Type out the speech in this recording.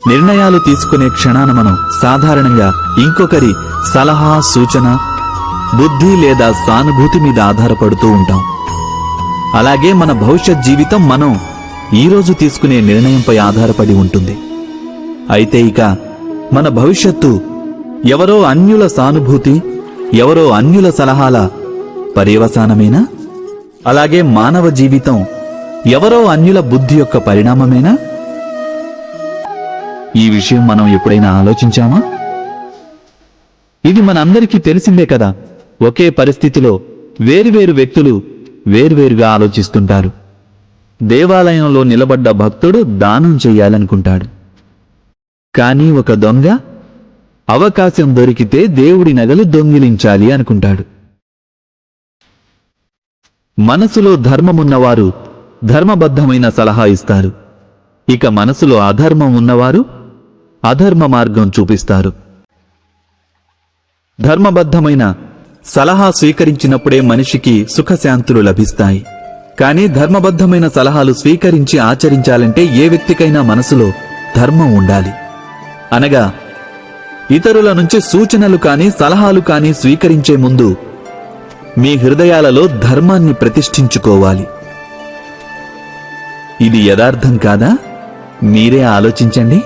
నిర్ణయాలు తీసుకునే క్షణాన మనం సాధారణంగా ఇంకొకరి సలహా, సూచన, బుద్ధి లేదా సానుభూతి మీద ఆధారపడుతూ ఉంటాం. అలాగే మన భవిష్యత్ జీవితం మనం ఈరోజు తీసుకునే నిర్ణయంపై ఆధారపడి ఉంటుంది. అయితే ఇక మన భవిష్యత్తు ఎవరో అన్యుల సానుభూతి, ఎవరో అన్యుల సలహాల పర్యవసానమేనా? అలాగే మానవ జీవితం ఎవరో అన్యుల బుద్ధి యొక్క పరిణామమేనా? ఈ విషయం మనం ఎప్పుడైనా ఆలోచించామా? ఇది మనందరికీ తెలిసిందే కదా. ఒకే పరిస్థితిలో వేరువేరు వ్యక్తులు వేర్వేరుగా ఆలోచిస్తుంటారు. దేవాలయంలో నిలబడ్డ భక్తుడు దానం చెయ్యాలనుకుంటాడు. కానీ ఒక దొంగ అవకాశం దొరికితే దేవుడి నగలు దొంగిలించాలి అనుకుంటాడు. మనసులో ధర్మమున్నవారు ధర్మబద్ధమైన సలహా ఇస్తారు. ఇక మనసులో అధర్మం ఉన్నవారు అధర్మ మార్గం చూపిస్తారు. ధర్మబద్ధమైన సలహా స్వీకరించినప్పుడే మనిషికి సుఖశాంతులు లభిస్తాయి. కానీ ధర్మబద్ధమైన సలహాలు స్వీకరించి ఆచరించాలంటే ఏ వ్యక్తికైనా మనసులో ధర్మం ఉండాలి. అనగా ఇతరుల నుంచి సూచనలు కానీ సలహాలు కానీ స్వీకరించే ముందు మీ హృదయాలలో ధర్మాన్ని ప్రతిష్ఠించుకోవాలి. ఇది యథార్థం కాదా? మీరే ఆలోచించండి.